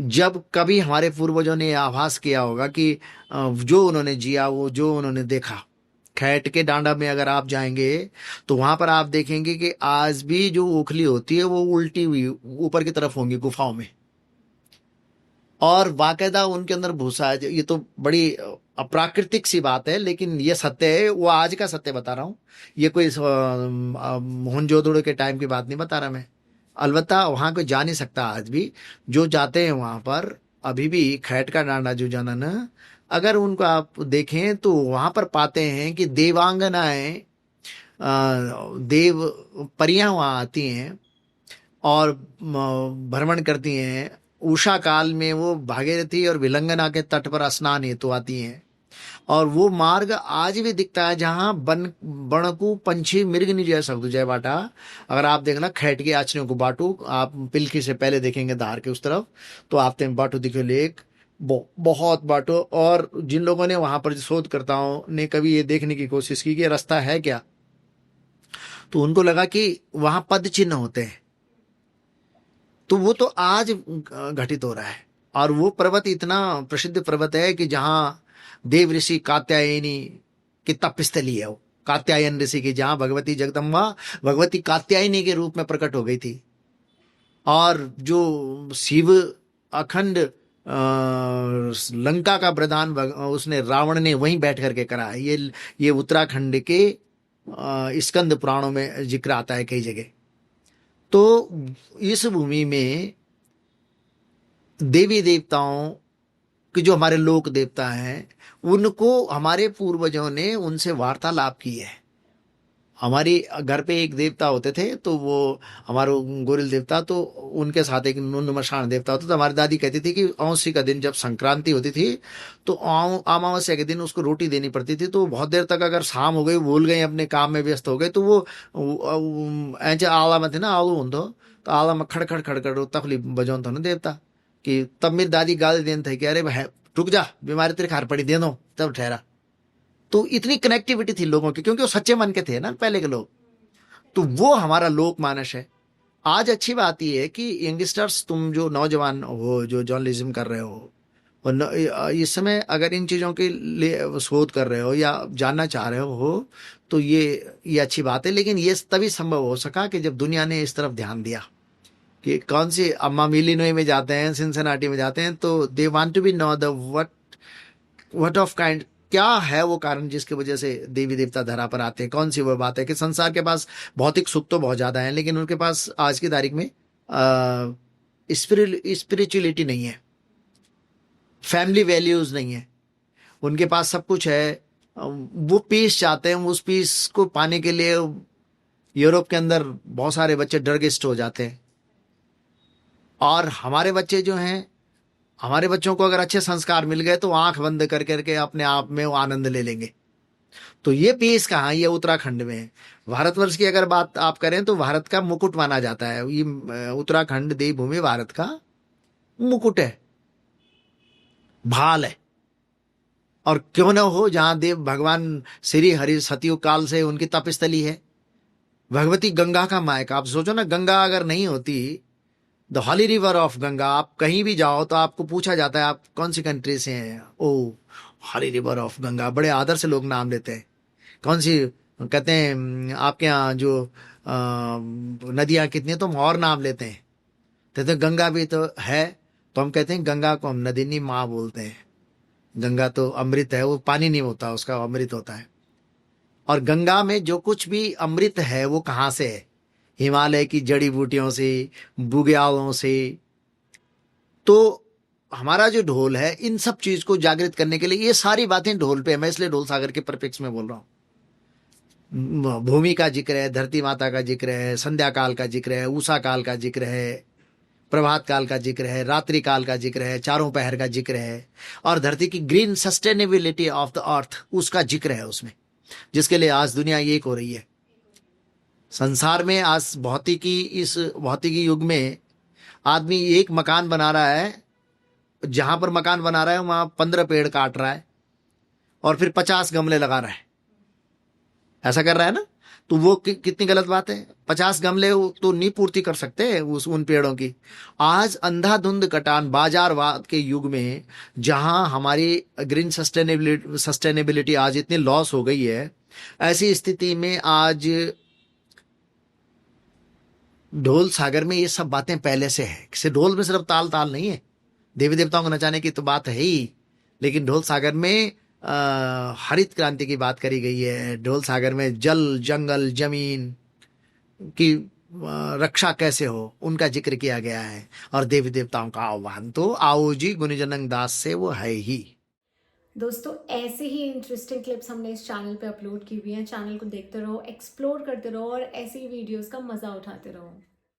जब कभी हमारे पूर्वजों ने आभास किया होगा कि जो उन्होंने जिया, वो जो उन्होंने देखा, खैट के डांडा में अगर आप जाएंगे तो वहां पर आप देखेंगे कि आज भी जो ओखली होती है वो उल्टी हुई ऊपर की तरफ होंगी गुफाओं में, और बाकायदा उनके अंदर भूसा है। ये तो बड़ी अप्राकृतिक सी बात है, लेकिन ये सत्य है, वो आज का सत्य बता रहा हूँ। ये कोई मोहनजोदड़ो के टाइम की बात नहीं बता रहा मैं। अलबत्ता वहां कोई जा नहीं सकता आज भी। जो जाते हैं वहां पर अभी भी खैट का डांडा जो जनन, अगर उनको आप देखें तो वहां पर पाते हैं कि देवांगनाएं, देव परियां वहां आती हैं और भ्रमण करती हैं। उषा काल में वो भागीरथी और विलंगना के तट पर स्नान हेतु आती हैं। और वो मार्ग आज भी दिखता है जहां बणकू पंछी मृग नहीं जय सकते जय बाटा। अगर आप देखना खैट की आचरियों को बाटू, आप पिलखी से पहले देखेंगे धार के उस तरफ, तो आपते बाटू दिखे लेक, बहुत बाटो। और जिन लोगों ने वहां पर शोधकर्ताओं ने कभी ये देखने की कोशिश की कि रास्ता है क्या, तो उनको लगा कि वहां पद चिन्ह होते हैं। तो वो तो आज घटित हो रहा है। और वो पर्वत इतना प्रसिद्ध पर्वत है कि जहां देव ऋषि कात्यायनी की तपस्थली है, वो कात्यायन ऋषि की, जहां भगवती जगदम्बा भगवती कात्यायनी के रूप में प्रकट हो गई थी। और जो शिव अखंड लंका का प्रदान उसने रावण ने वहीं बैठ करके करा है। ये उत्तराखंड के स्कंद पुराणों में जिक्र आता है कई जगह। तो इस भूमि में देवी देवताओं कि जो हमारे लोक देवता हैं, उनको हमारे पूर्वजों ने उनसे वार्तालाप की है। हमारी घर पे एक देवता होते थे, तो वो हमारे गोरिल देवता, तो उनके साथ एक नुनमशान देवता होता। तो हमारी दादी कहती थी कि अमावस्या का दिन जब संक्रांति होती थी, तो अमावस्या के दिन उसको रोटी देनी पड़ती थी। तो बहुत देर तक अगर शाम हो गई, भूल गए, अपने काम में व्यस्त हो गए, तो वो ऐसे आला में थे ना, आलू हों तो आला में खड़खड़ खड़खड़ तकलीफ बजाउन था ना देवता। कि तब मेरी दादी गाली देन थे कि अरे भाई रुक जा, बीमारी तेरे खार पड़ी, दे दो तब ठहरा। तो इतनी कनेक्टिविटी थी लोगों की, क्योंकि वो सच्चे मन के थे ना पहले के लोग। तो वो हमारा लोक मानस है। आज अच्छी बात यह है कि यंगस्टर्स, तुम जो नौजवान हो, जो जर्नलिज्म कर रहे हो, और इस समय अगर इन चीज़ों के लिए शोध कर रहे हो या जानना चाह रहे हो, तो ये अच्छी बात है। लेकिन ये तभी संभव हो सका कि जब दुनिया ने इस तरफ ध्यान दिया कि कौन सी, अम्मा मिलिनोई में जाते हैं, सिंसिनाटी में जाते हैं, तो they want to be know the what of kind, क्या है वो कारण जिसकी वजह से देवी देवता धरा पर आते हैं। कौन सी वो बात है कि संसार के पास भौतिक सुख तो बहुत ज्यादा है, लेकिन उनके पास आज की तारीख में स्पिरिचुअलिटी नहीं है, फैमिली वैल्यूज नहीं है। उनके पास सब कुछ है, वो पीस चाहते हैं। उस पीस को पाने के लिए यूरोप के अंदर बहुत सारे बच्चे ड्रगिस्ट हो जाते हैं। और हमारे बच्चे जो हैं, हमारे बच्चों को अगर अच्छे संस्कार मिल गए तो आंख बंद कर करके अपने आप में वो आनंद ले लेंगे। तो ये पीस कहाँ, ये उत्तराखंड में है। भारतवर्ष की अगर बात आप करें तो भारत का मुकुट माना जाता है ये। उत्तराखंड देवभूमि भारत का मुकुट है, भाल है। और क्यों न हो, जहां देव भगवान श्री हरि सतयुग काल से उनकी तपस्थली है। भगवती गंगा का मायका, आप सोचो ना, गंगा अगर नहीं होती, the holy river of Ganga, आप कहीं भी जाओ तो आपको पूछा जाता है आप कौन सी कंट्री से हैं। ओ, हॉली रिवर ऑफ गंगा, बड़े आदर से लोग नाम लेते हैं। कौन सी, कहते हैं आपके यहाँ जो नदियाँ कितनी, तो हम और नाम लेते हैं। तो गंगा भी तो है, तो हम कहते हैं गंगा को हम नदी नहीं माँ बोलते हैं। गंगा तो अमृत है, वो पानी नहीं होता, उसका अमृत होता है। और गंगा में जो कुछ भी अमृत है वो कहाँ से है? हिमालय की जड़ी बूटियों से, बुग्यालों से। तो हमारा जो ढोल है, इन सब चीज को जागृत करने के लिए ये सारी बातें ढोल पे है। मैं इसलिए ढोल सागर के परिप्रेक्ष्य में बोल रहा हूँ। भूमि का जिक्र है, धरती माता का जिक्र है, संध्या काल का जिक्र है, उषा काल का जिक्र है, प्रभात काल का जिक्र है, रात्रि काल का जिक्र है, चारों पहर का जिक्र है। और धरती की green sustainability of the earth, उसका जिक्र है उसमें, जिसके लिए आज दुनिया एक हो रही है। संसार में आज इस भौतिकी युग में आदमी एक मकान बना रहा है, जहां पर मकान बना रहा है वहां 15 पेड़ काट रहा है और फिर 50 गमले लगा रहा है। ऐसा कर रहा है ना? तो वो कितनी गलत बात है। 50 गमले तो नहीं पूर्ति कर सकते उन पेड़ों की। आज अंधाधुंध कटान बाजारवाद के युग में, जहां हमारी ग्रीन सस्टेनेबिलिटी आज इतनी लॉस हो गई है, ऐसी स्थिति में आज ढोल सागर में ये सब बातें पहले से है। किसी ढोल में सिर्फ ताल ताल नहीं है, देवी देवताओं को नचाने की तो बात है ही, लेकिन ढोल सागर में हरित क्रांति की बात करी गई है। ढोल सागर में जल जंगल जमीन की रक्षा कैसे हो उनका जिक्र किया गया है, और देवी देवताओं का आह्वान तो आओ जी गुणजनक दास से वो है ही। दोस्तों ऐसे ही इंटरेस्टिंग क्लिप्स हमने इस चैनल पे अपलोड की हुई हैं। चैनल को देखते रहो, एक्सप्लोर करते रहो और ऐसी वीडियोस का मज़ा उठाते रहो।